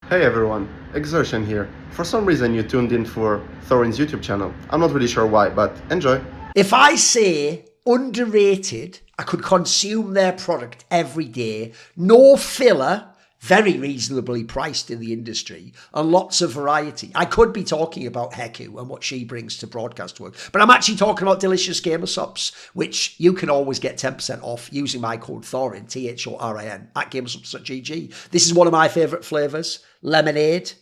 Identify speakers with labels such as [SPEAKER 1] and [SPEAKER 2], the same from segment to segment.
[SPEAKER 1] Hey everyone, Exertion here. For some reason you tuned in for Thorin's YouTube channel. I'm not really sure why, but enjoy.
[SPEAKER 2] If I say underrated, I could consume their product every day, no filler, very reasonably priced in the industry, and lots of variety. I could be talking about Heccu and what she brings to broadcast work, but I'm actually talking about delicious gamer subs, which you can always get 10% off using my code Thorin, Thorin, at gamersubs.gg. This is one of my favourite flavours, lemonade.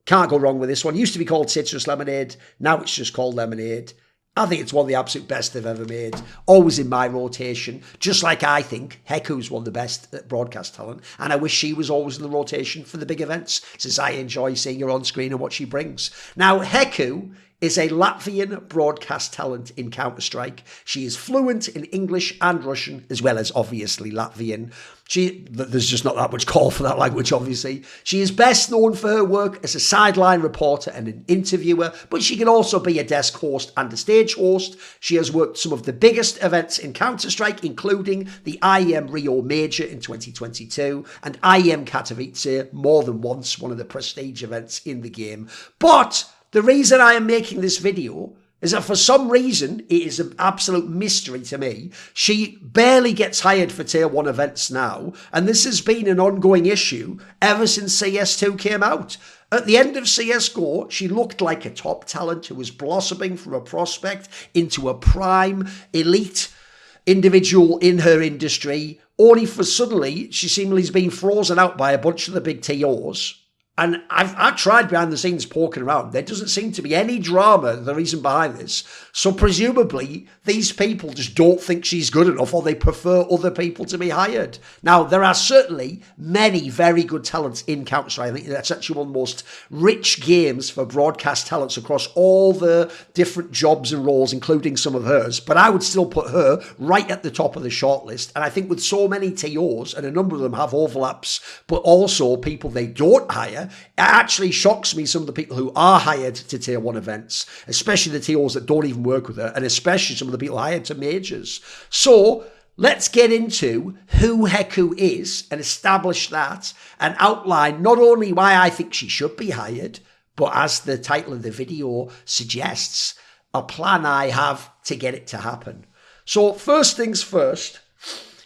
[SPEAKER 2] Can't go wrong with this one. It used to be called citrus lemonade, now it's just called lemonade. I think it's one of the absolute best they've ever made. Always in my rotation. Just like I think Heccu's one of the best at broadcast talent. And I wish she was always in the rotation for the big events, since I enjoy seeing her on screen and what she brings. Now, Heccu is a Latvian broadcast talent in Counter-Strike. She is fluent in English and Russian, as well as obviously Latvian. There's just not that much call for that language, obviously. She is best known for her work as a sideline reporter and an interviewer, but she can also be a desk host and a stage host. She has worked some of the biggest events in Counter-Strike, including the IEM Rio Major in 2022 and IEM Katowice more than once, one of the prestige events in the game. But the reason I am making this video is that for some reason, it is an absolute mystery to me. She barely gets hired for Tier 1 events now, and this has been an ongoing issue ever since CS2 came out. At the end of CSGO, she looked like a top talent who was blossoming from a prospect into a prime elite individual in her industry, only for suddenly she seemingly has been frozen out by a bunch of the big TOs. And I've tried behind the scenes poking around. There doesn't seem to be any drama, the reason behind this. So presumably, these people just don't think she's good enough, or they prefer other people to be hired. Now, there are certainly many very good talents in Counter-Strike. I think that's actually one of the most rich games for broadcast talents across all the different jobs and roles, including some of hers. But I would still put her right at the top of the shortlist. And I think with so many TOs, and a number of them have overlaps, but also people they don't hire, it actually shocks me, some of the people who are hired to Tier 1 events, especially the TOs that don't even work with her, and especially some of the people hired to majors. So let's get into who Heccu is and establish that and outline not only why I think she should be hired, but as the title of the video suggests, a plan I have to get it to happen. So first things first,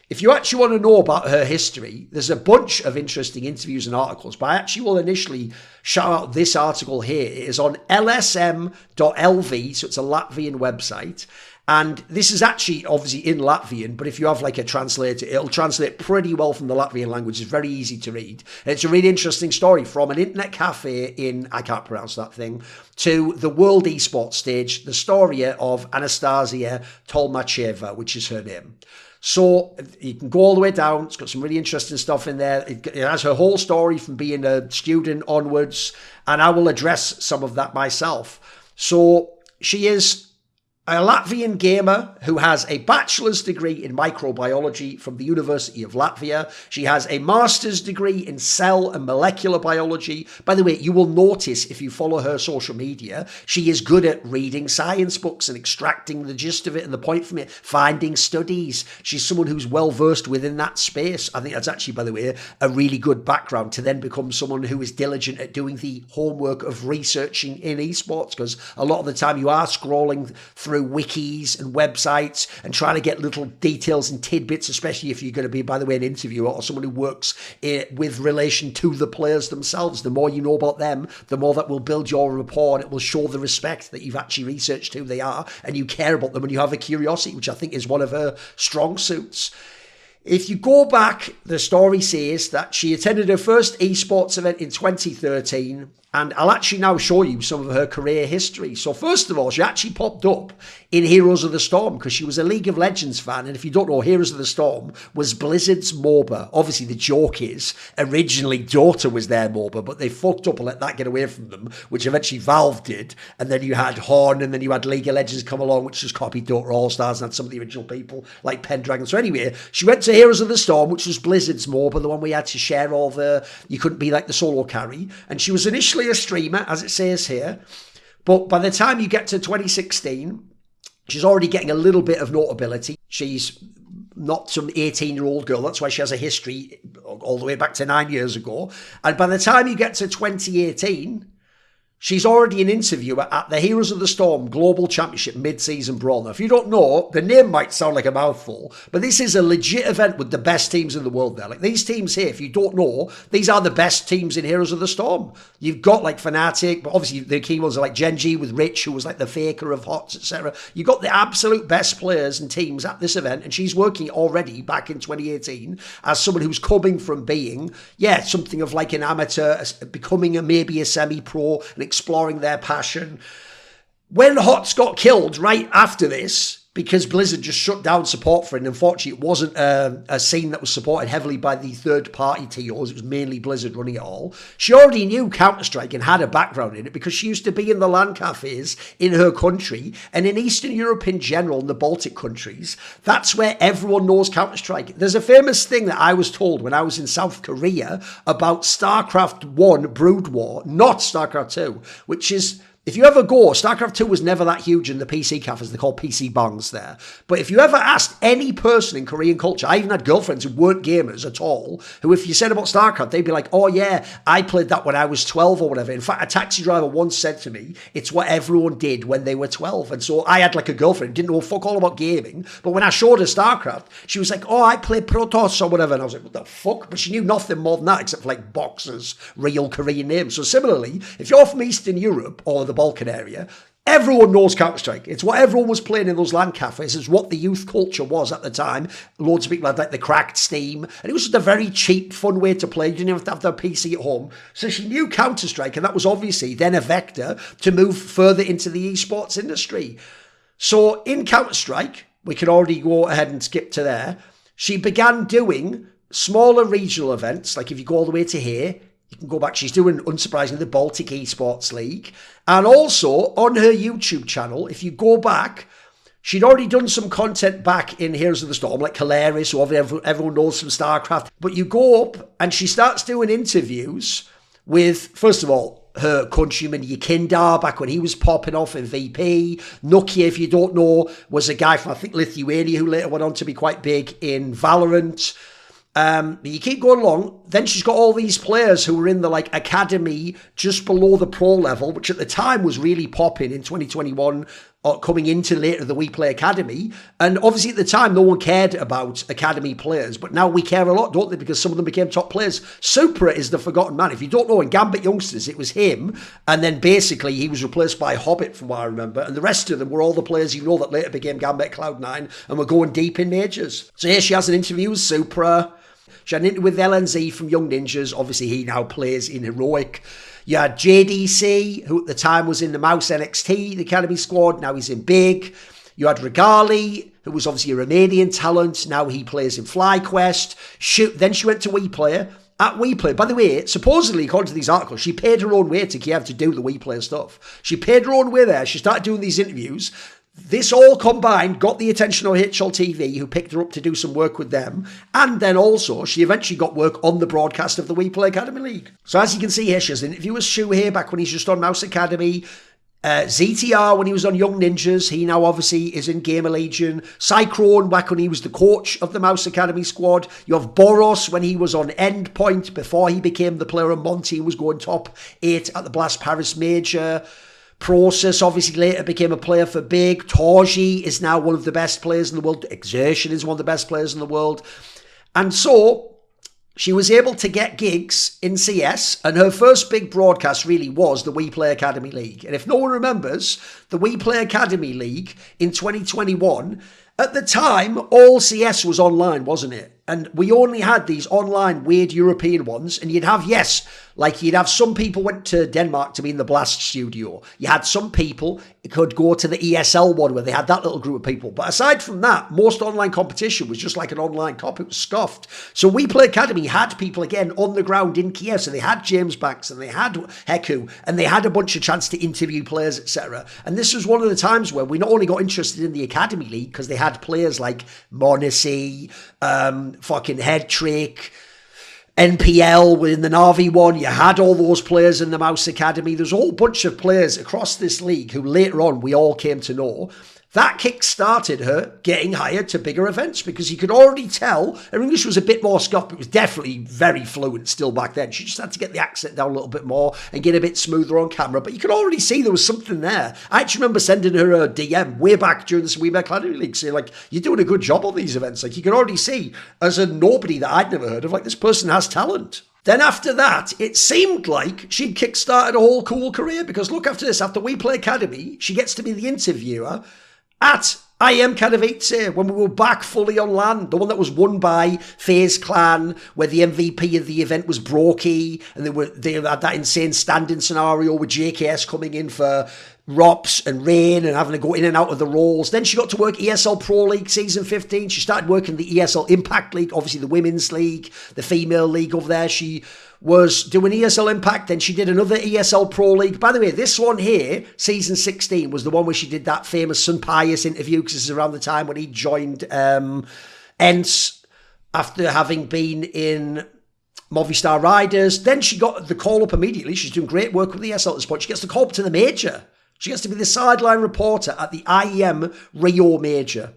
[SPEAKER 2] if you actually want to know about her history, there's a bunch of interesting interviews and articles, but I actually will initially shout out this article here. It is on lsm.lv, so it's a Latvian website. And this is actually obviously in Latvian, but if you have like a translator, it'll translate pretty well from the Latvian language. It's very easy to read. And it's a really interesting story from an internet cafe in, I can't pronounce that thing, to the world esports stage, the story of Anastasia Tolmacheva, which is her name. So you can go all the way down. It's got some really interesting stuff in there. It has her whole story from being a student onwards, and I will address some of that myself. So she is a Latvian gamer who has a bachelor's degree in microbiology from the University of Latvia. She has a master's degree in cell and molecular biology. By the way, you will notice if you follow her social media, she is good at reading science books and extracting the gist of it and the point from it, finding studies. She's someone who's well versed within that space. I think that's actually, by the way, a really good background to then become someone who is diligent at doing the homework of researching in esports, because a lot of the time you are scrolling through wikis and websites and trying to get little details and tidbits, especially if you're going to be, by the way, an interviewer or someone who works with relation to the players themselves. The more you know about them, the more that will build your rapport, and it will show the respect that you've actually researched who they are and you care about them and you have a curiosity, which I think is one of her strong suits. If you go back, the story says that she attended her first esports event in 2013, and I'll actually now show you some of her career history. So first of all, she actually popped up in Heroes of the Storm because she was a League of Legends fan. And if you don't know, Heroes of the Storm was Blizzard's MOBA. Obviously, the joke is originally Dota was their MOBA, but they fucked up and let that get away from them, which eventually Valve did. And then you had Horn, and then you had League of Legends come along, which just copied Dota All-Stars and had some of the original people like Pendragon. So anyway, she went to Heroes of the Storm, which was Blizzard's MOBA, the one we had to share all the, you couldn't be like the solo carry. And she was initially a streamer, as it says here, but by the time you get to 2016, she's already getting a little bit of notability. She's not some 18-year-old girl. That's why she has a history all the way back to 9 years ago. And by the time you get to 2018, she's already an interviewer at the Heroes of the Storm Global Championship Mid-Season Brawl. Now, if you don't know, the name might sound like a mouthful, but this is a legit event with the best teams in the world there. Like, these teams here, if you don't know, these are the best teams in Heroes of the Storm. You've got, like, Fnatic, but obviously the key ones are like Genji with Rich, who was like the faker of HOTS, etc. You've got the absolute best players and teams at this event, and she's working already back in 2018 as someone who's coming from being, something of like an amateur, becoming maybe a semi-pro, and exploring their passion. When HOTS got killed right after this, because Blizzard just shut down support for it, and unfortunately it wasn't a scene that was supported heavily by the third-party TOs, it was mainly Blizzard running it all, she already knew Counter-Strike and had a background in it because she used to be in the LAN cafes in her country and in Eastern Europe in general, in the Baltic countries. That's where everyone knows Counter-Strike. There's a famous thing that I was told when I was in South Korea about StarCraft 1 Brood War, not StarCraft 2, which is... If you ever go, StarCraft 2 was never that huge in the PC cafes. They're called PC bangs there. But if you ever asked any person in Korean culture, I even had girlfriends who weren't gamers at all, who if you said about StarCraft, they'd be like, oh yeah, I played that when I was 12 or whatever. In fact, a taxi driver once said to me, it's what everyone did when they were 12. And so I had like a girlfriend who didn't know fuck all about gaming. But when I showed her StarCraft, she was like, oh, I play Protoss or whatever. And I was like, what the fuck? But she knew nothing more than that except for like boxers, real Korean names. So similarly, if you're from Eastern Europe or the Balkan area, everyone knows Counter-Strike. It's what everyone was playing in those LAN cafes. It's what the youth culture was at the time. Loads of people had like the cracked Steam. And it was just a very cheap, fun way to play. You didn't even have to have their PC at home. So she knew Counter-Strike, and that was obviously then a vector to move further into the esports industry. So in Counter-Strike, we can already go ahead and skip to there. She began doing smaller regional events. Like if you go all the way to here, you can go back. She's doing, unsurprisingly, the Baltic Esports League. And also, on her YouTube channel, if you go back, she'd already done some content back in Heroes of the Storm, like Kalaris, who everyone knows from StarCraft. But you go up, and she starts doing interviews with, first of all, her countryman Yekindar, back when he was popping off in VP. Nicky, if you don't know, was a guy from, I think, Lithuania, who later went on to be quite big in Valorant. You keep going along, then she's got all these players who were in the like academy just below the pro level, which at the time was really popping in 2021, or coming into later the We Play Academy. And obviously at the time, no one cared about academy players, but now we care a lot, don't they? Because some of them became top players. Supra is the forgotten man. If you don't know, in Gambit Youngsters, it was him. And then basically he was replaced by Hobbit, from what I remember. And the rest of them were all the players you know that later became Gambit Cloud9 and were going deep in majors. So here she has an interview with Supra. She had an interview with LNZ from Young Ninjas. Obviously, he now plays in Heroic. You had JDC, who at the time was in the Mouse NXT, the Academy squad. Now he's in Big. You had Regali, who was obviously a Romanian talent. Now he plays in FlyQuest. Then she went to WePlayer. At WePlayer, by the way, supposedly, according to these articles, she paid her own way to Kiev to do the WePlayer stuff. She paid her own way there. She started doing these interviews. This all combined got the attention of HL TV, who picked her up to do some work with them. And then also, she eventually got work on the broadcast of the We Play Academy League. So as you can see here, she has an interview with Shu here back when he's just on Mouse Academy. ZTR when he was on Young Ninjas. He now obviously is in Gamer Legion. Cyclone back when he was the coach of the Mouse Academy squad. You have Boros when he was on Endpoint before he became the player of Monty, who was going top 8 at the Blast Paris Major. Process obviously later became a player for Big. Torji is now one of the best players in the world. Exertion is one of the best players in the world. And so she was able to get gigs in CS, and her first big broadcast really was the We Play Academy League. And if no one remembers, the We Play Academy League in 2021, at the time, all CS was online, wasn't it? And we only had these online weird European ones. And you'd have, you'd have some people went to Denmark to be in the Blast studio. You had some people could go to the ESL one where they had that little group of people. But aside from that, most online competition was just like an online cop. It was scoffed. So We Play Academy had people, again, on the ground in Kiev. So they had James Banks and they had Heccu and they had a bunch of chance to interview players, etc. And this was one of the times where we not only got interested in the Academy League because they had players like Monacy, fucking Head Trick, NPL within the Navi one. You had all those players in the Mouse Academy. There's a whole bunch of players across this league who later on we all came to know. That kick-started her getting hired to bigger events because you could already tell her English was a bit more scuffed, but it was definitely very fluent still back then. She just had to get the accent down a little bit more and get a bit smoother on camera, but you could already see there was something there. I actually remember sending her a DM way back during the Sweden Academy League saying, like, you're doing a good job on these events. Like, you could already see, as a nobody that I'd never heard of, like, this person has talent. Then after that, it seemed like she'd kick-started a whole cool career because look, after this, after We Play Academy, she gets to be the interviewer at IM Katowice when we were back fully on land, the one that was won by FaZe Clan, where the MVP of the event was Brokey, and they had that insane standing scenario with JKS coming in for Rops and Rain and having to go in and out of the roles. Then she got to work ESL Pro League season 15. She started working the ESL Impact League, obviously the women's league, the female league over there. She was doing ESL Impact, then she did another ESL Pro League. By the way, this one here, season 16, was the one where she did that famous Sun Pius interview, because this is around the time when he joined ENCE after having been in Movistar Riders. Then she got the call up immediately. She's doing great work with the ESL at this point. She gets the call up to the major. She gets to be the sideline reporter at the IEM Rio Major.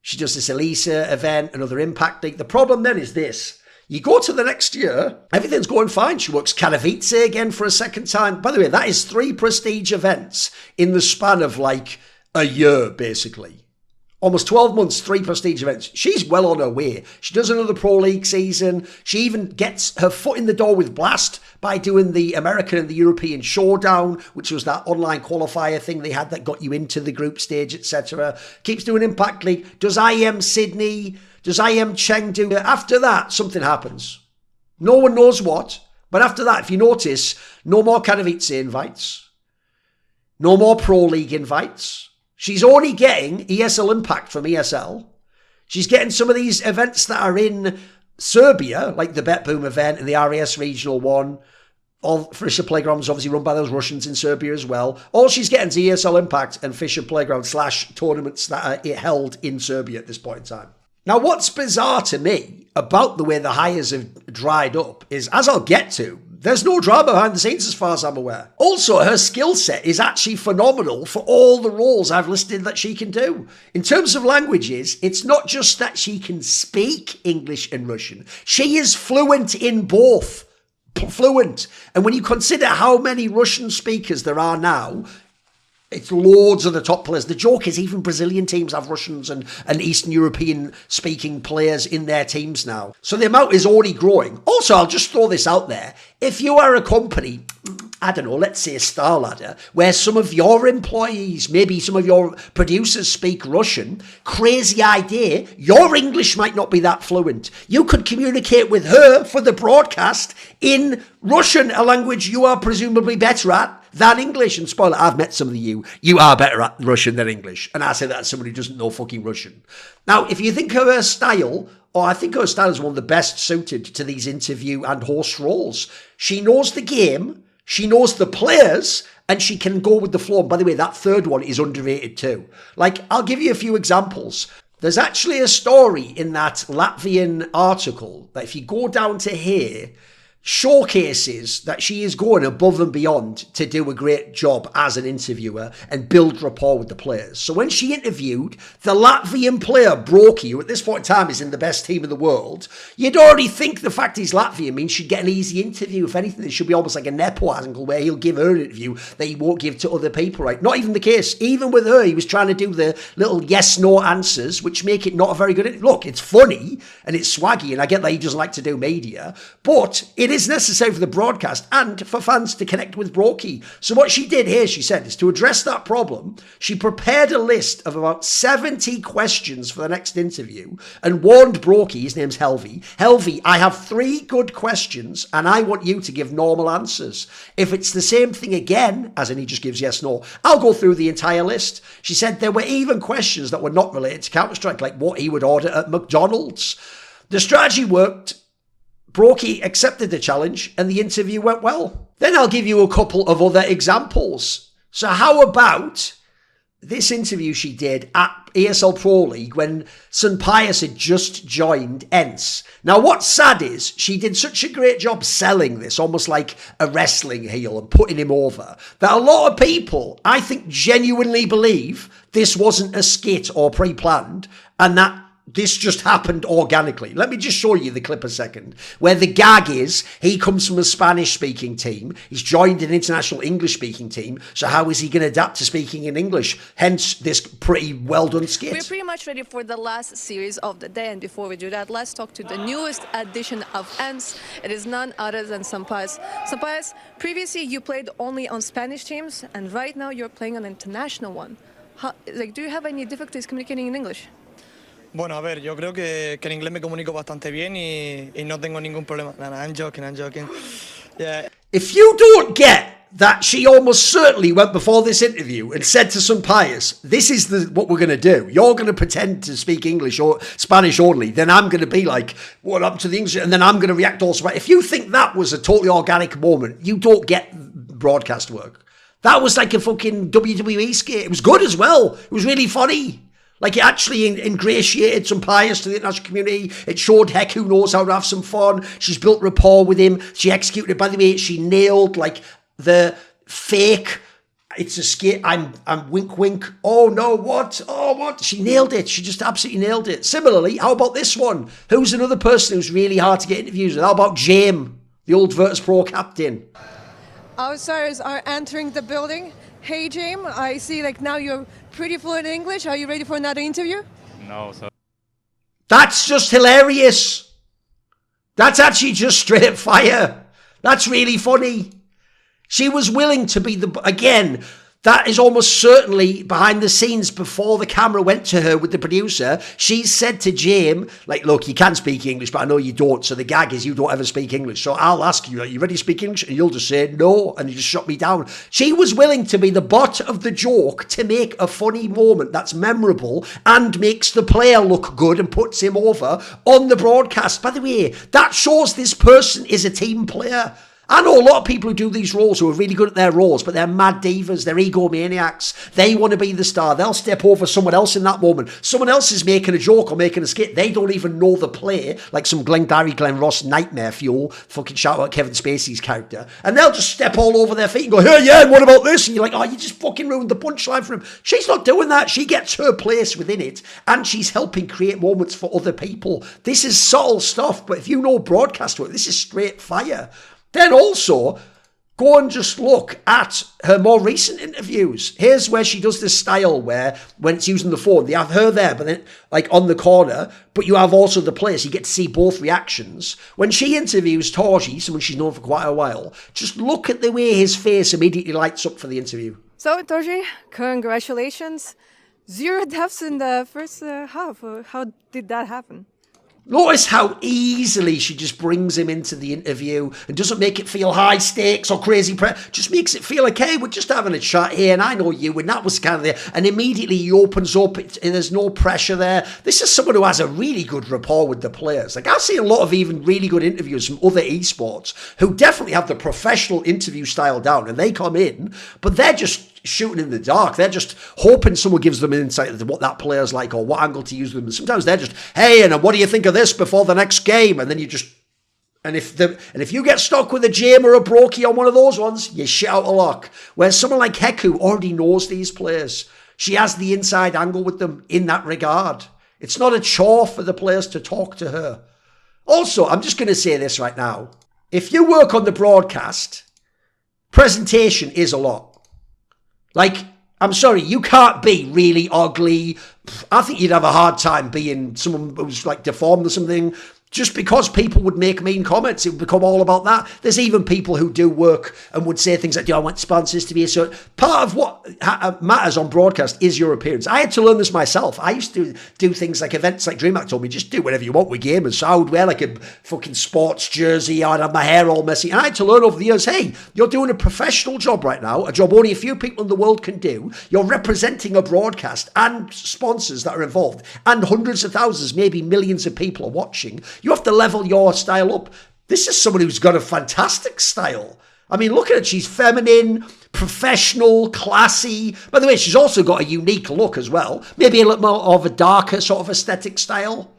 [SPEAKER 2] She does this Elisa event, another Impact League. The problem then is this. You go to the next year, everything's going fine. She works Katowice again for a second time. By the way, that is 3 prestige events in the span of like a year, basically. Almost 12 months, 3 prestige events. She's well on her way. She does another Pro League season. She even gets her foot in the door with Blast by doing the American and the European Showdown, which was that online qualifier thing they had that got you into the group stage, etc. Keeps doing Impact League. Does IM Sydney. Does IM Chengdu? After that, something happens. No one knows what. But after that, if you notice, no more Katowice invites. No more Pro League invites. She's only getting ESL Impact from ESL. She's getting some of these events that are in Serbia, like the Bet Boom event and the RAS Regional one. All Fisher Playgrounds obviously run by those Russians in Serbia as well. All she's getting is ESL Impact and Fisher Playground / tournaments that are held in Serbia at this point in time. Now, what's bizarre to me about the way the hires have dried up is, as I'll get to, there's no drama behind the scenes as far as I'm aware. Also, her skill set is actually phenomenal for all the roles I've listed that she can do. In terms of languages, it's not just that she can speak English and Russian. She is fluent in both. Fluent. And when you consider how many Russian speakers there are now, it's loads of the top players. The joke is even Brazilian teams have Russians and Eastern European speaking players in their teams now. So the amount is already growing. Also, I'll just throw this out there. If you are a company, I don't know, let's say Star Ladder, where some of your employees, maybe some of your producers speak Russian, crazy idea, your English might not be that fluent. You could communicate with her for the broadcast in Russian, a language you are presumably better at than English. And spoiler, I've met some of you. You are better at Russian than English. And I say that as somebody who doesn't know fucking Russian. Now, if you think of her style, I think her style is one of the best suited to these interview and host roles. She knows the game, she knows the players, and she can go with the flow. And by the way, that third one is underrated too. Like, I'll give you a few examples. There's actually a story in that Latvian article that if you go down to here, showcases that she is going above and beyond to do a great job as an interviewer and build rapport with the players. So when she interviewed the Latvian player Brokey, who at this point in time is in the best team in the world, you'd already think the fact he's Latvian means she'd get an easy interview. If anything, it should be almost like a Nepo angle where he'll give her an interview that he won't give to other people, right? Not even the case. Even with her, he was trying to do the little yes-no answers, which make it not a very good interview. Look, it's funny and it's swaggy, and I get that he doesn't like to do media, but it is necessary for the broadcast and for fans to connect with Brokey. So what she did here, she said, is to address that problem, she prepared a list of about 70 questions for the next interview and warned Brokey, his name's Helvey, I have 3 good questions and I want you to give normal answers. If it's the same thing again, as in he just gives yes, no, I'll go through the entire list. She said there were even questions that were not related to Counter-Strike, like what he would order at McDonald's. The strategy worked. Brokey accepted the challenge and the interview went well. Then I'll give you a couple of other examples. So how about this interview she did at ESL Pro League when St. Pius had just joined ENCE. Now, what's sad is she did such a great job selling this, almost like a wrestling heel and putting him over, that a lot of people, I think, genuinely believe this wasn't a skit or pre-planned and that this just happened organically. Let me just show you the clip a second. Where the gag is, he comes from a Spanish-speaking team. He's joined an international English-speaking team. So how is he going to adapt to speaking in English? Hence, this pretty well-done skit.
[SPEAKER 3] We're pretty much ready for the last series of the day. And before we do that, let's talk to the newest edition of ENCE. It is none other than Sampayas. Sampayas, previously you played only on Spanish teams. And right now you're playing on an international one. Do you have any difficulties communicating in English?
[SPEAKER 4] Bueno, a ver, yo creo que en inglés me comunico bastante bien y no tengo ningún problema. No, I'm joking. Yeah.
[SPEAKER 2] If you don't get that she almost certainly went before this interview and said to St. Pius, this is what we're going to do. You're going to pretend to speak English or Spanish only. Then I'm going to be like, what up to the English? And then I'm going to react also. If you think that was a totally organic moment, you don't get broadcast work. That was like a fucking WWE skit. It was good as well. It was really funny. Like, it actually ingratiated St. Pius to the international community. It showed Heccu knows how to have some fun. She's built rapport with him. She executed it. By the way, she nailed, like, the fake, it's a skit, I'm wink wink. Oh, no, what? Oh, what? She nailed it. She just absolutely nailed it. Similarly, how about this one? Who's another person who's really hard to get interviews with? How about James, the old Virtus Pro captain?
[SPEAKER 5] Outsiders are entering the building. Hey, James, I see now you're pretty fluent in English. Are you ready for another interview?
[SPEAKER 6] No, so...
[SPEAKER 2] That's just hilarious. That's actually just straight fire. That's really funny. She was willing to be again, that is almost certainly behind the scenes before the camera went to her with the producer. She said to James, look, you can speak English, but I know you don't. So the gag is you don't ever speak English. So I'll ask you, are you ready to speak English? And you'll just say no. And you just shut me down. She was willing to be the butt of the joke to make a funny moment that's memorable and makes the player look good and puts him over on the broadcast. By the way, that shows this person is a team player. I know a lot of people who do these roles who are really good at their roles, but they're mad divas, they're egomaniacs. They want to be the star. They'll step over someone else in that moment. Someone else is making a joke or making a skit. They don't even know the play, like some Glenn Ross nightmare fuel. Fucking shout out Kevin Spacey's character. And they'll just step all over their feet and go, hey, yeah, and what about this? And you're like, oh, you just fucking ruined the punchline for him. She's not doing that. She gets her place within it, and she's helping create moments for other people. This is subtle stuff, but if you know broadcast work, this is straight fire. Then also, go and just look at her more recent interviews. Here's where she does this style where, when it's using the phone, they have her there, but then, on the corner, but you have also the players. You get to see both reactions. When she interviews Torji, someone she's known for quite a while, just look at the way his face immediately lights up for the interview.
[SPEAKER 3] So, Torji, congratulations. 0 deaths in the first half. How did that happen?
[SPEAKER 2] Notice how easily she just brings him into the interview and doesn't make it feel high stakes or crazy. Just makes it feel like, hey, we're just having a chat here and I know you, and that was kind of there. And immediately he opens up and there's no pressure there. This is someone who has a really good rapport with the players. I've seen a lot of even really good interviews from other esports who definitely have the professional interview style down, and they come in, but they're just shooting in the dark. They're just hoping someone gives them an insight into what that player's like or what angle to use them. And sometimes they're just, hey, and what do you think of this before the next game? And then you just, and if you get stuck with a Jame or a Brokey on one of those ones, you shit out of luck. Whereas someone like Heccu already knows these players. She has the inside angle with them in that regard. It's not a chore for the players to talk to her. Also, I'm just going to say this right now. If you work on the broadcast, presentation is a lot. I'm sorry, you can't be really ugly. I think you'd have a hard time being someone who's deformed or something. Just because people would make mean comments, it would become all about that. There's even people who do work and would say things like, I want sponsors to be a certain... Part of what matters on broadcast is your appearance. I had to learn this myself. I used to do things like events like DreamHack told me, just do whatever you want with gamers. So I would wear a fucking sports jersey, I'd have my hair all messy. And I had to learn over the years, hey, you're doing a professional job right now, a job only a few people in the world can do. You're representing a broadcast and sponsors that are involved, and hundreds of thousands, maybe millions of people are watching. You have to level your style up. This is someone who's got a fantastic style. I mean, look at it. She's feminine, professional, classy. By the way, she's also got a unique look as well. Maybe a little more of a darker sort of aesthetic style.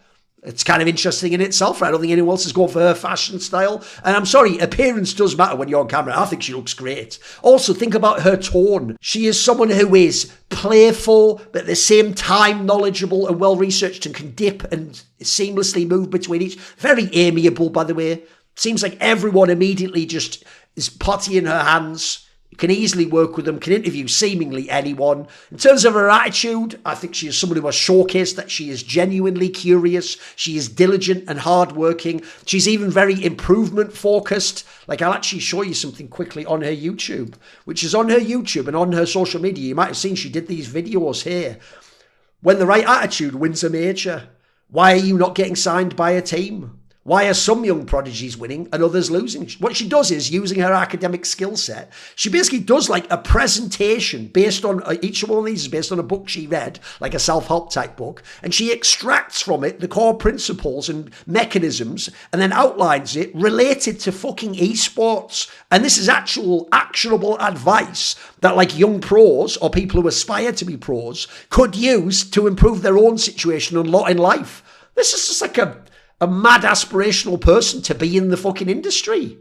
[SPEAKER 2] It's kind of interesting in itself. I don't think anyone else is going for her fashion style. And I'm sorry, appearance does matter when you're on camera. I think she looks great. Also, think about her tone. She is someone who is playful, but at the same time knowledgeable and well-researched and can dip and seamlessly move between each. Very amiable, by the way. Seems like everyone immediately just is potty in her hands. Can easily work with them, can interview seemingly anyone. In terms of her attitude, I think she is someone who has showcased that she is genuinely curious. She is diligent and hardworking. She's even very improvement focused. Like, I'll actually show you something quickly on her YouTube, which is on her YouTube and on her social media. You might have seen she did these videos here. When the right attitude wins a major. Why are you not getting signed by a team? Why are some young prodigies winning and others losing? What she does is, using her academic skill set, she basically does like a presentation based on, each one of these is based on a book she read, like a self-help type book, and she extracts from it the core principles and mechanisms and then outlines it related to fucking esports. And this is actual actionable advice that like young pros or people who aspire to be pros could use to improve their own situation and lot in life. This is just like a mad aspirational person to be in the fucking industry.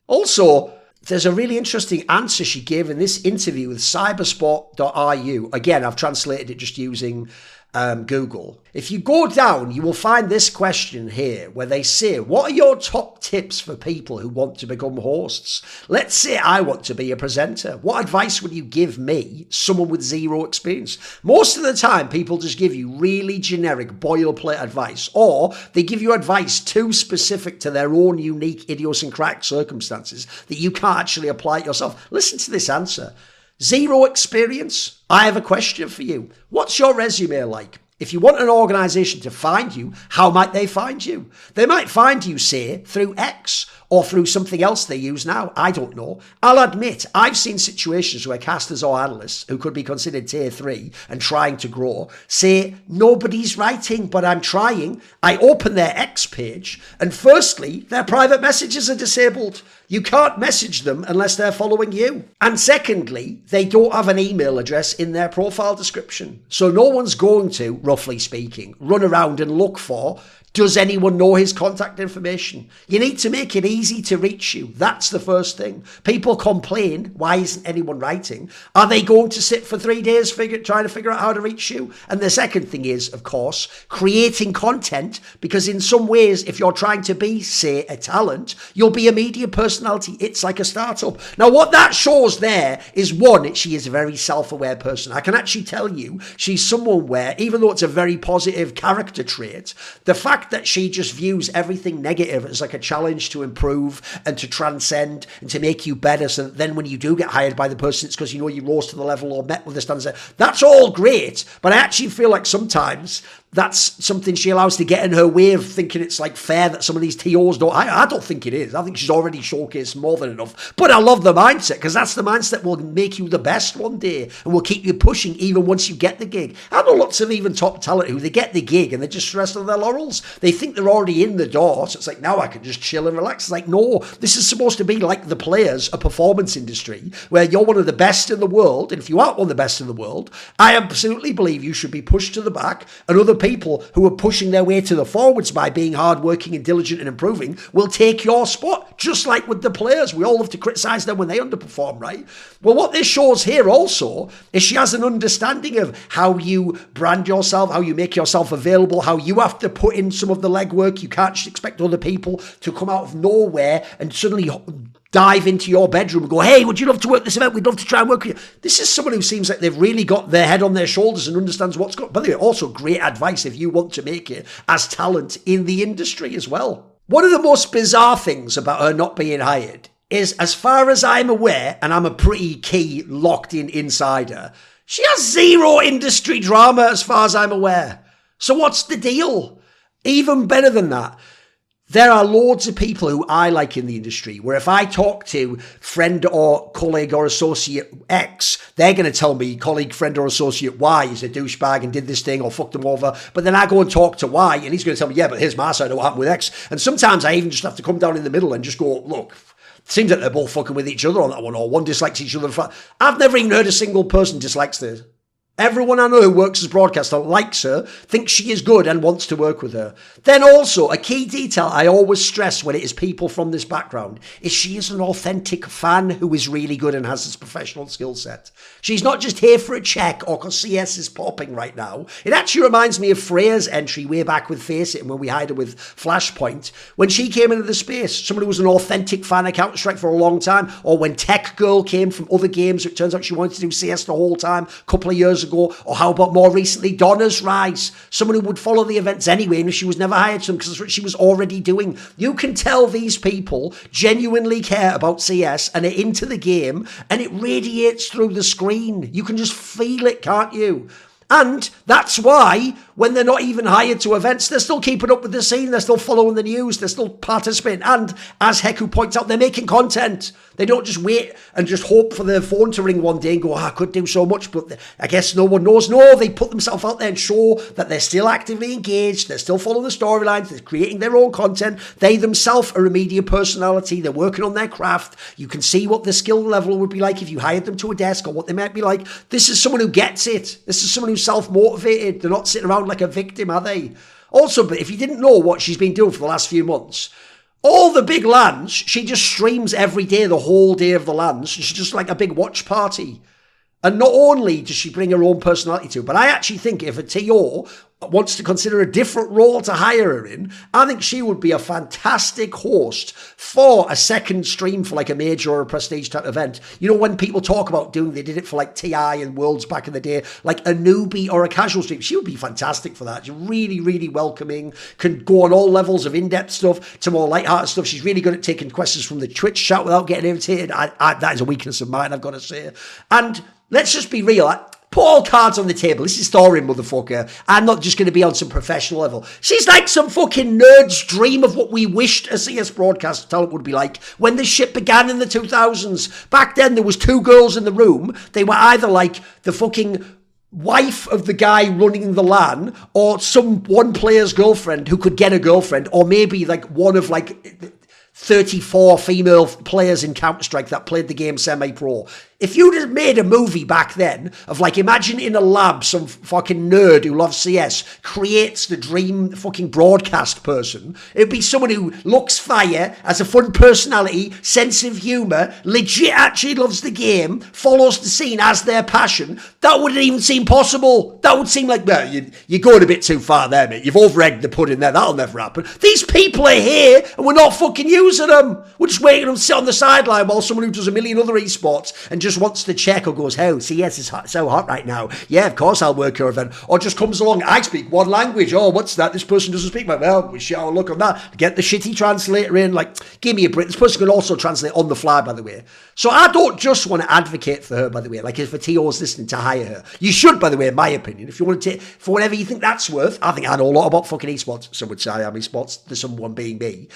[SPEAKER 2] Also, there's a really interesting answer she gave in this interview with cybersport.ru. Again, I've translated it just using Google. If you go down, you will find this question here where they say, what are your top tips for people who want to become hosts? Let's say I want to be a presenter. What advice would you give me, someone with zero experience? Most of the time, people just give you really generic boilerplate advice, or they give you advice too specific to their own unique idiosyncratic circumstances that you can't actually apply it yourself. Listen to this answer. Zero experience? I have a question for you. What's your resume like? If you want an organisation to find you, how might they find you? They might find you, say, through X or through something else they use now. I don't know. I'll admit, I've seen situations where casters or analysts who could be considered tier 3 and trying to grow say, nobody's writing, but I'm trying. I open their X page and firstly, their private messages are disabled. You can't message them unless they're following you. And secondly, they don't have an email address in their profile description. So no one's going to, roughly speaking, run around and look for, does anyone know his contact information? You need to make it easy to reach you. That's the first thing. People complain, why isn't anyone writing? Are they going to sit for 3 days trying to figure out how to reach you? And the second thing is, of course, creating content, because in some ways, if you're trying to be, say, a talent, you'll be a media personality. It's like a startup. Now, what that shows there is, one, she is a very self-aware person. I can actually tell you she's someone where, even though it's a very positive character trait, the fact that she just views everything negative as like a challenge to improve and to transcend and to make you better, so that then when you do get hired by the person, it's because you know you rose to the level or met with the standards. That's all great, but I actually feel like sometimes that's something she allows to get in her way of thinking it's like fair that some of these TOs don't. I don't think it is. I think she's already showcased more than enough. But I love the mindset, because that's the mindset that will make you the best one day and will keep you pushing even once you get the gig. I know lots of even top talent who they get the gig and they're just stressed on their laurels. They think they're already in the door, so it's like, now I can just chill and relax. It's like, no, this is supposed to be like the players, a performance industry where you're one of the best in the world. And if you aren't one of the best in the world, I absolutely believe you should be pushed to the back, and other people who are pushing their way to the forwards by being hardworking and diligent and improving will take your spot, just like with the players. We all have to criticise them when they underperform, right? Well, what this shows here also is she has an understanding of how you brand yourself, how you make yourself available, how you have to put in some of the legwork. You can't just expect other people to come out of nowhere and suddenly dive into your bedroom and go, hey, would you love to work this event? We'd love to try and work with you. This is someone who seems like they've really got their head on their shoulders and understands what's going on. By the way, also great advice if you want to make it as talent in the industry as well. One of the most bizarre things about her not being hired is, as far as I'm aware, and I'm a pretty key locked in insider, she has zero industry drama as far as I'm aware. So what's the deal? Even better than that, there are loads of people who I like in the industry where if I talk to friend or colleague or associate X, they're going to tell me colleague, friend or associate Y is a douchebag and did this thing or fucked them over. But then I go and talk to Y and he's going to tell me, yeah, but here's my side of what happened with X. And sometimes I even just have to come down in the middle and just go, look, Seems like they're both fucking with each other on that one, or one dislikes each other. I've never even heard a single person dislikes this. Everyone I know who works as broadcaster likes her, thinks she is good and wants to work with her. Then also, a key detail I always stress when it is people from this background is she is an authentic fan who is really good and has this professional skill set. She's not just here for a check or because CS is popping right now. It actually reminds me of Freya's entry way back with Face It and when we hired her with Flashpoint. When she came into the space, somebody who was an authentic fan of Counter-Strike for a long time, or when Tech Girl came from other games, it turns out she wanted to do CS the whole time, a couple of years ago, or how about more recently, Donna's Rise, someone who would follow the events anyway, and she was never hired to them because that's what she was already doing. You can tell these people genuinely care about CS and are into the game, and it radiates through the screen. You can just feel it, can't you? And that's why, when they're not even hired to events, they're still keeping up with the scene, they're still following the news, they're still participating. And, as Heccu points out, they're making content. They don't just wait and just hope for their phone to ring one day and go, I could do so much, but I guess no one knows. No, they put themselves out there and show that they're still actively engaged, they're still following the storylines, they're creating their own content. They themselves are a media personality, they're working on their craft. You can see what the skill level would be like if you hired them to a desk, or what they might be like. This is someone who gets it. This is someone who's self-motivated. They're not sitting around like a victim, are they? Also, but if you didn't know what she's been doing for the last few months, all the big LANs, she just streams every day, the whole day of the LANs. She's just like a big watch party. And not only does she bring her own personality to it, but I actually think if a TO wants to consider a different role to hire her in, I think she would be a fantastic host for a second stream for like a major or a prestige type event. You know, when people talk about they did it for like TI and Worlds back in the day, like a newbie or a casual stream, she would be fantastic for that. She's really, really welcoming, can go on all levels of in-depth stuff to more light-hearted stuff. She's really good at taking questions from the Twitch chat without getting irritated. That is a weakness of mine, I've got to say. And let's just be real. Put all cards on the table. This is Thorin, motherfucker. I'm not just going to be on some professional level. She's like some fucking nerd's dream of what we wished a CS broadcast talent would be like when this shit began in the 2000s. Back then, there was two girls in the room. They were either like the fucking wife of the guy running the LAN, or some one player's girlfriend who could get a girlfriend, or maybe like one of like 34 female players in Counter-Strike that played the game semi-pro. If you'd have made a movie back then of like, imagine in a lab some fucking nerd who loves CS creates the dream fucking broadcast person, it'd be someone who looks fire, has a fun personality, sense of humour, legit actually loves the game, follows the scene as their passion. That wouldn't even seem possible. That would seem like, well, you're going a bit too far there, mate. You've over-egged the pudding there. That'll never happen. These people are here and we're not fucking using them. We're just waiting them to sit on the sideline while someone who does a million other esports and just wants to check or goes, oh, CS is so hot right now. Yeah, of course I'll work your event. Or just comes along, I speak one language. Oh, what's that? This person doesn't speak. Well, we shall look on that. Get the shitty translator in. Like, give me a break. This person can also translate on the fly, by the way. So I don't just want to advocate for her, by the way. Like, if a TO's listening, to hire her. You should, by the way, in my opinion. If you want to take, for whatever you think that's worth, I think I know a lot about fucking esports. Some would say I am esports. There's someone being me.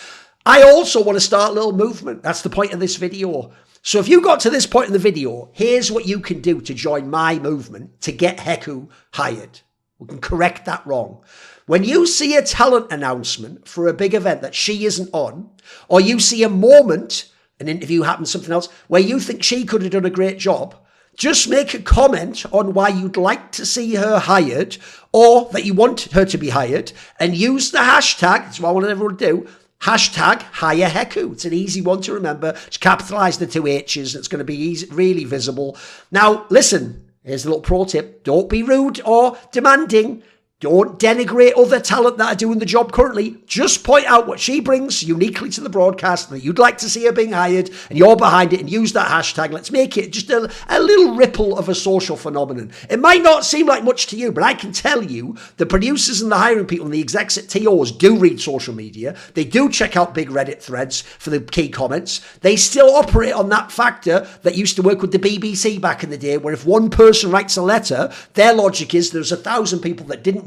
[SPEAKER 2] I also want to start a little movement. That's the point of this video. So if you got to this point in the video, here's what you can do to join my movement to get Heccu hired. We can correct that wrong. When you see a talent announcement for a big event that she isn't on, or you see a moment, an interview happens, something else, where you think she could have done a great job, just make a comment on why you'd like to see her hired, or that you want her to be hired, and use the hashtag, that's what I want everyone to do, hashtag hire Heccu. It's an easy one to remember. Just capitalise the two H's. It's going to be easy, really visible. Now, listen, here's a little pro tip. Don't be rude or demanding. Don't denigrate other talent that are doing the job currently. Just point out what she brings uniquely to the broadcast, that you'd like to see her being hired, and you're behind it, and use that hashtag. Let's make it just a little ripple of a social phenomenon. It might not seem like much to you, but I can tell you the producers and the hiring people and the execs at TOs do read social media. They do check out big Reddit threads for the key comments. They still operate on that factor that used to work with the BBC back in the day, where if one person writes a letter, their logic is there's 1,000 people that didn't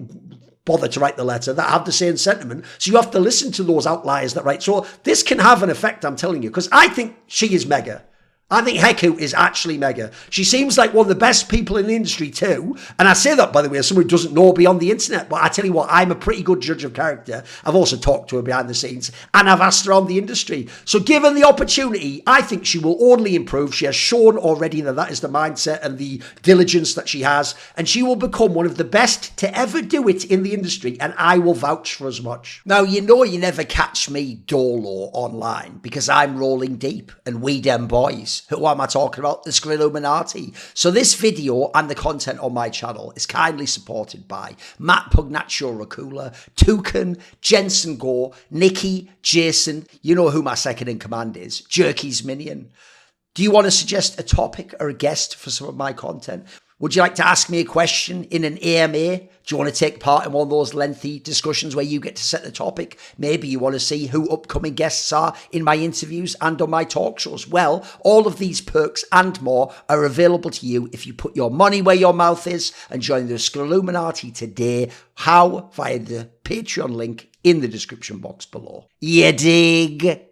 [SPEAKER 2] bother to write the letter that have the same sentiment, so you have to listen to those outliers that write. So this can have an effect, I'm telling you, because I think she is mega. I think Heccu is actually mega. She seems like one of the best people in the industry too. And I say that, by the way, as someone who doesn't know beyond the internet. But I tell you what, I'm a pretty good judge of character. I've also talked to her behind the scenes and I've asked her on the industry. So given the opportunity, I think she will only improve. She has shown already that is the mindset and the diligence that she has. And she will become one of the best to ever do it in the industry. And I will vouch for as much. Now, you know you never catch me dolo online because I'm rolling deep and we dem boys. Who am I talking about? The JerCkysMiNi0n. So this video and the content on my channel is kindly supported by Matt Pugnatio Rajcula, Thooorin, Jensen Goh, Nicky, Jasun. You know who my second in command is. JerCkysMiNi0n. Do you want to suggest a topic or a guest for some of my content? Would you like to ask me a question in an AMA? Do you want to take part in one of those lengthy discussions where you get to set the topic? Maybe you want to see who upcoming guests are in my interviews and on my talk shows. Well, all of these perks and more are available to you if you put your money where your mouth is and join the JerCkysMiNi0n today. How? Via the Patreon link in the description box below. You dig?